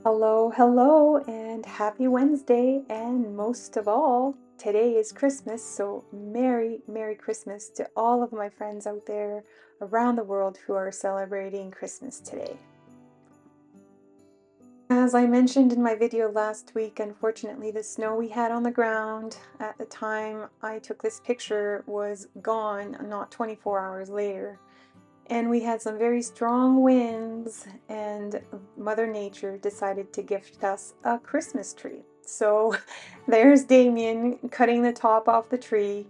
Hello, hello, and happy Wednesday. And most of all, today is Christmas, so Merry Christmas to all of my friends out there around the world who are celebrating Christmas today. As I mentioned in my video last week, unfortunately, the snow we had on the ground at the time I took this picture was gone not 24 hours later. And we had some very strong winds, and Mother Nature decided to gift us a Christmas tree. So there's Damien cutting the top off the tree,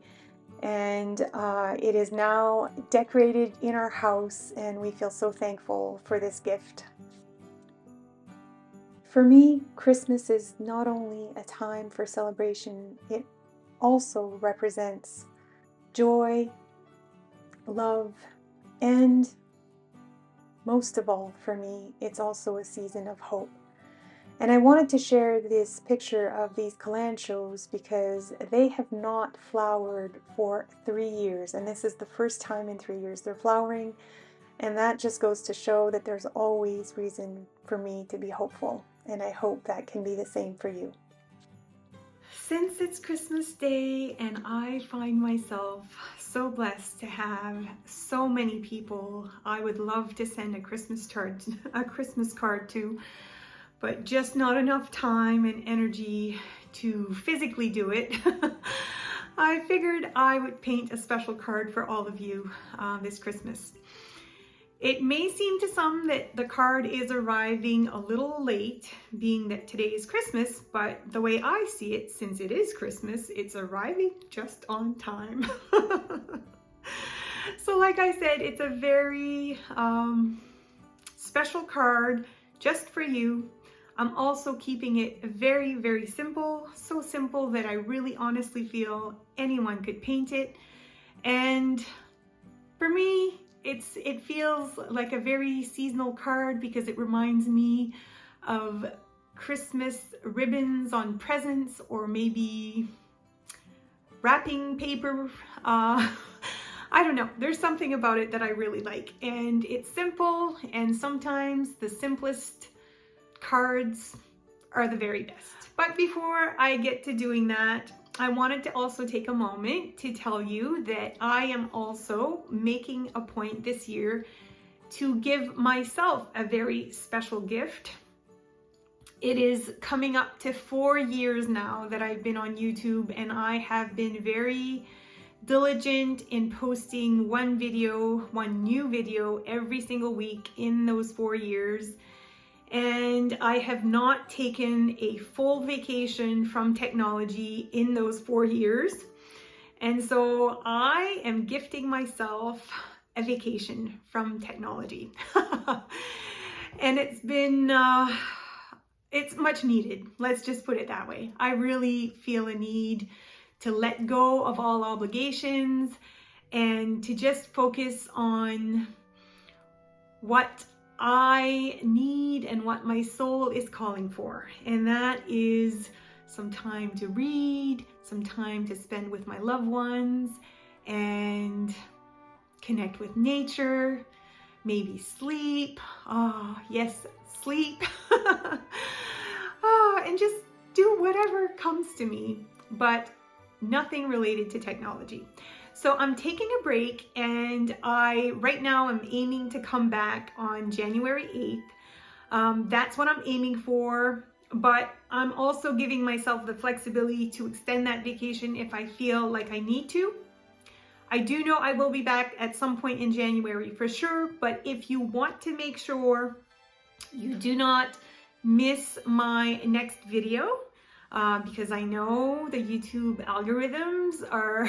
and it is now decorated in our house, and we feel so thankful for this gift. For me, Christmas is not only a time for celebration, it also represents joy, love, and most of all, for me, it's also a season of hope. And I wanted to share this picture of these calanchos because they have not flowered for 3 years. And this is the first time in 3 years they're flowering. And that just goes to show that there's always reason for me to be hopeful. And I hope that can be the same for you. Since it's Christmas Day and I find myself so blessed to have so many people I would love to send a Christmas card to, but just not enough time and energy to physically do it, I figured I would paint a special card for all of you this Christmas. It may seem to some that the card is arriving a little late, being that today is Christmas, but the way I see it, since it is Christmas, it's arriving just on time. So like I said, it's a very special card just for you. I'm also keeping it very, very simple, so simple that I really honestly feel anyone could paint it. And for me, it feels like a very seasonal card because it reminds me of Christmas ribbons on presents, or maybe wrapping paper. I don't know, there's something about it that I really like, and it's simple, and sometimes the simplest cards are the very best. But before I get to doing that, I wanted to also take a moment to tell you that I am also making a point this year to give myself a very special gift. It is coming up to 4 years now that I've been on YouTube, and I have been very diligent in posting one new video every single week in those 4 years. And I have not taken a full vacation from technology in those 4 years. And so I am gifting myself a vacation from technology. And it's been, it's much needed. Let's just put it that way. I really feel a need to let go of all obligations and to just focus on what I need and what my soul is calling for. And that is some time to read, some time to spend with my loved ones, and connect with nature, maybe sleep. Oh, yes, sleep. And just do whatever comes to me, but nothing related to technology. So I'm taking a break, and right now I'm aiming to come back on January 8th. That's what I'm aiming for, but I'm also giving myself the flexibility to extend that vacation if I feel like I need to. I do know I will be back at some point in January for sure, but if you want to make sure you do not miss my next video, because I know the YouTube algorithms are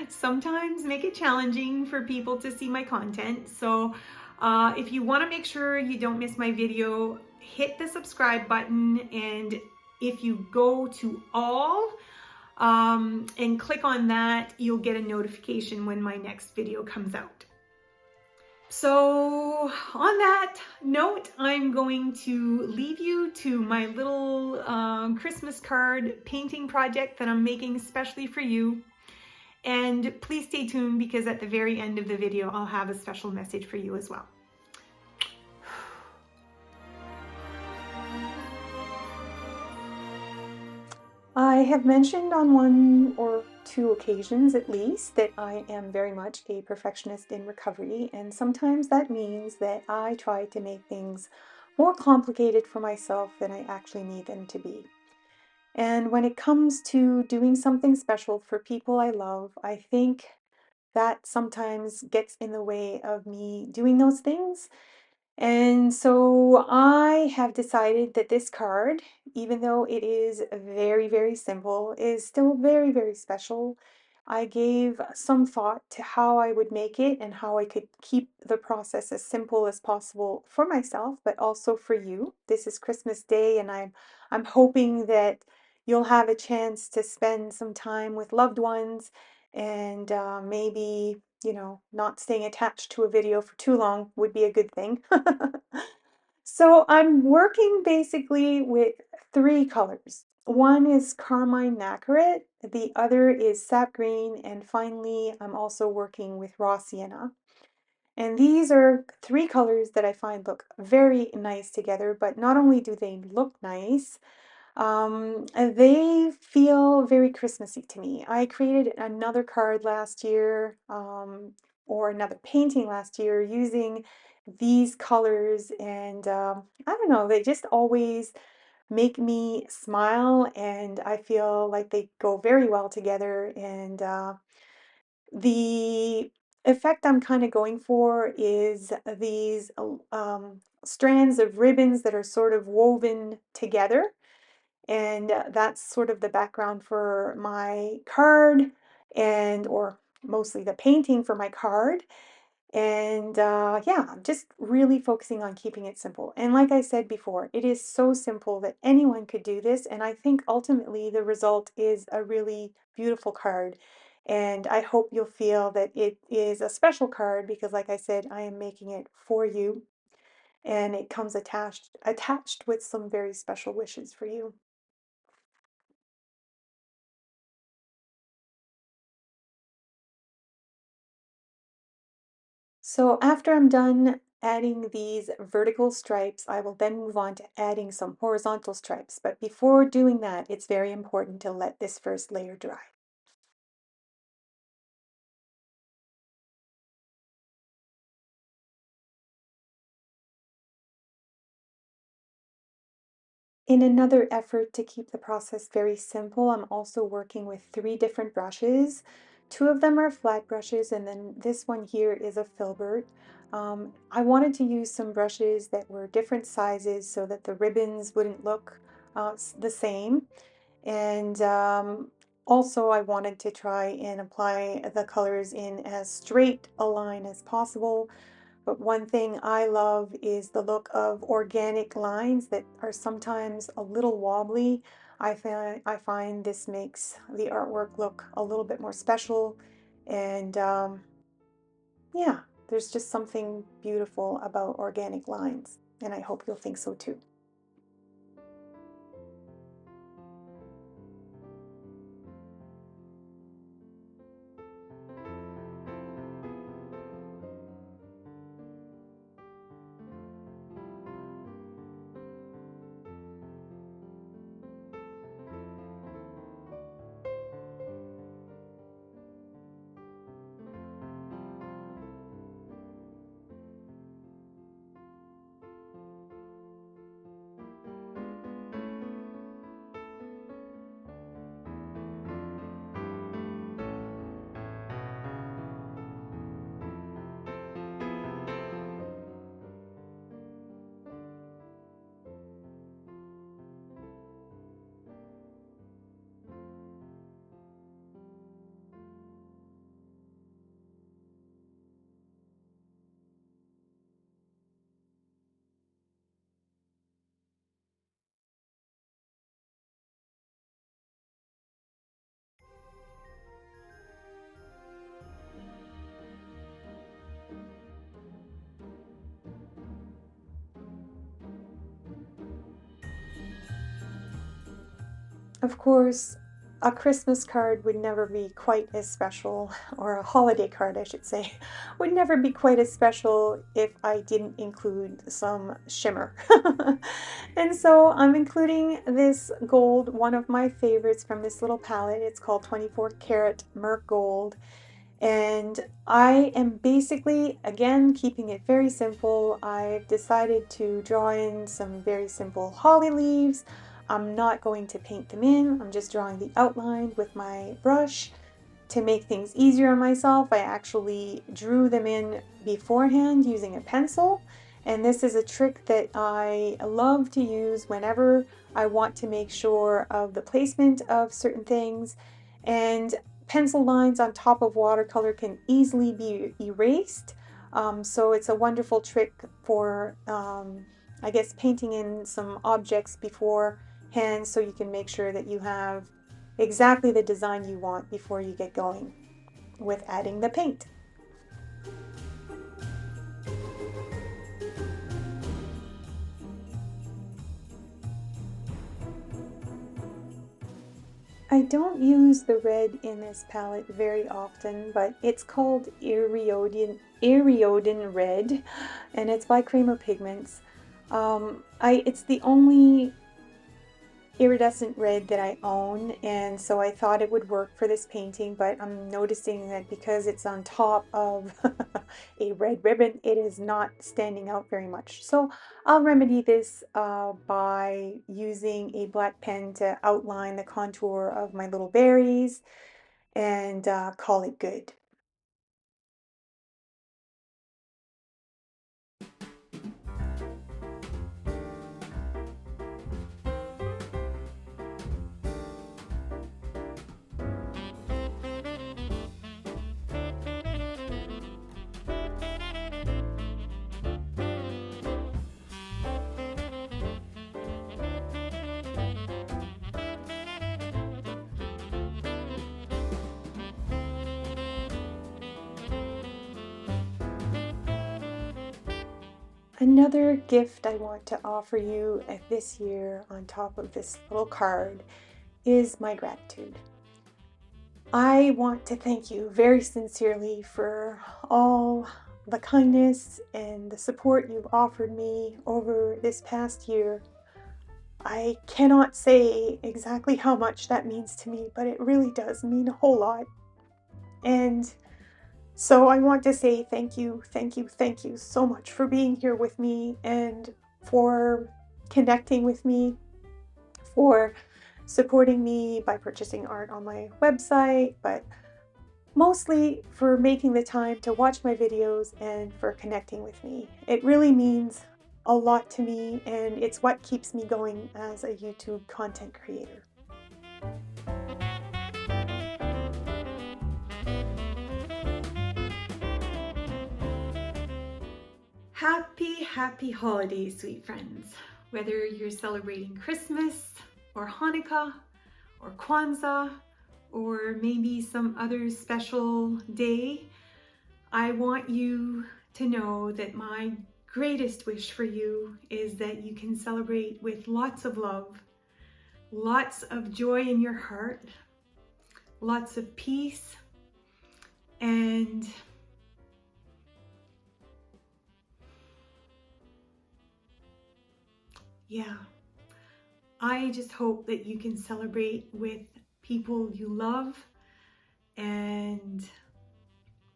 sometimes make it challenging for people to see my content. So if you want to make sure you don't miss my video, hit the subscribe button, and if you go to all and click on that, you'll get a notification when my next video comes out. So on that note, I'm going to leave you to my little Christmas card painting project that I'm making especially for you. And please stay tuned, because at the very end of the video, I'll have a special message for you as well. I have mentioned on one or two occasions at least that I am very much a perfectionist in recovery, and sometimes that means that I try to make things more complicated for myself than I actually need them to be. And when it comes to doing something special for people I love, I think that sometimes gets in the way of me doing those things. And so I have decided that this card, even though it is very, very simple, is still very, very special. I gave some thought to how I would make it and how I could keep the process as simple as possible for myself, but also for you. This is Christmas Day, and I'm hoping that you'll have a chance to spend some time with loved ones and maybe not staying attached to a video for too long would be a good thing. So I'm working basically with three colors. One is carmine nacre, the other is sap green, and finally I'm also working with raw sienna. And these are three colors that I find look very nice together, but not only do they look nice, they feel very Christmassy to me. I created another card last year, or another painting last year using these colors, and I don't know, they just always make me smile, and I feel like they go very well together. And the effect I'm kind of going for is these strands of ribbons that are sort of woven together, and that's sort of the background for my card, and or mostly the painting for my card. And yeah, I'm just really focusing on keeping it simple. And like I said before, it is so simple that anyone could do this. And I think ultimately the result is a really beautiful card. And I hope you'll feel that it is a special card because, like I said, I am making it for you. And it comes attached with some very special wishes for you. So after I'm done adding these vertical stripes, I will then move on to adding some horizontal stripes. But before doing that, it's very important to let this first layer dry. In another effort to keep the process very simple, I'm also working with three different brushes. Two of them are flat brushes, and then this one here is a filbert. I wanted to use some brushes that were different sizes so that the ribbons wouldn't look the same. And also I wanted to try and apply the colors in as straight a line as possible. But one thing I love is the look of organic lines that are sometimes a little wobbly. I find this makes the artwork look a little bit more special. And yeah, there's just something beautiful about organic lines. And I hope you'll think so too. Of course, a Christmas card would never be quite as special, or a holiday card, I should say, would never be quite as special if I didn't include some shimmer. And so I'm including this gold, one of my favorites from this little palette. It's called 24 Karat Merc Gold. And I am basically, again, keeping it very simple. I've decided to draw in some very simple holly leaves. I'm not going to paint them in. I'm just drawing the outline with my brush. To make things easier on myself, I actually drew them in beforehand using a pencil. And this is a trick that I love to use whenever I want to make sure of the placement of certain things. And pencil lines on top of watercolor can easily be erased. So it's a wonderful trick for, I guess, painting in some objects beforehand so you can make sure that you have exactly the design you want before you get going with adding the paint. I don't use the red in this palette very often, but it's called Iriodin Red, and it's by Cormier Pigments. It's the only iridescent red that I own, and so I thought it would work for this painting, but I'm noticing that because it's on top of a red ribbon, it is not standing out very much. So I'll remedy this by using a black pen to outline the contour of my little berries and call it good. Another gift I want to offer you this year on top of this little card is my gratitude. I want to thank you very sincerely for all the kindness and the support you've offered me over this past year. I cannot say exactly how much that means to me, but it really does mean a whole lot. And so I want to say thank you, thank you, thank you so much for being here with me and for connecting with me, for supporting me by purchasing art on my website, but mostly for making the time to watch my videos and for connecting with me. It really means a lot to me, and it's what keeps me going as a YouTube content creator. Happy holidays, sweet friends. Whether you're celebrating Christmas or Hanukkah or Kwanzaa or maybe some other special day, I want you to know that my greatest wish for you is that you can celebrate with lots of love, lots of joy in your heart, lots of peace, and yeah, I just hope that you can celebrate with people you love and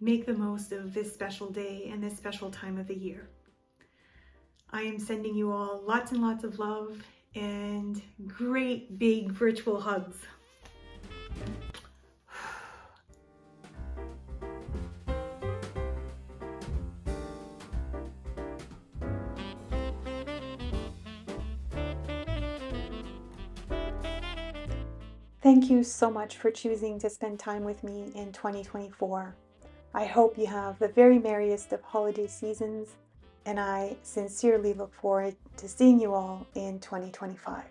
make the most of this special day and this special time of the year. I am sending you all lots and lots of love and great big virtual hugs. Thank you so much for choosing to spend time with me in 2024. I hope you have the very merriest of holiday seasons, and I sincerely look forward to seeing you all in 2025.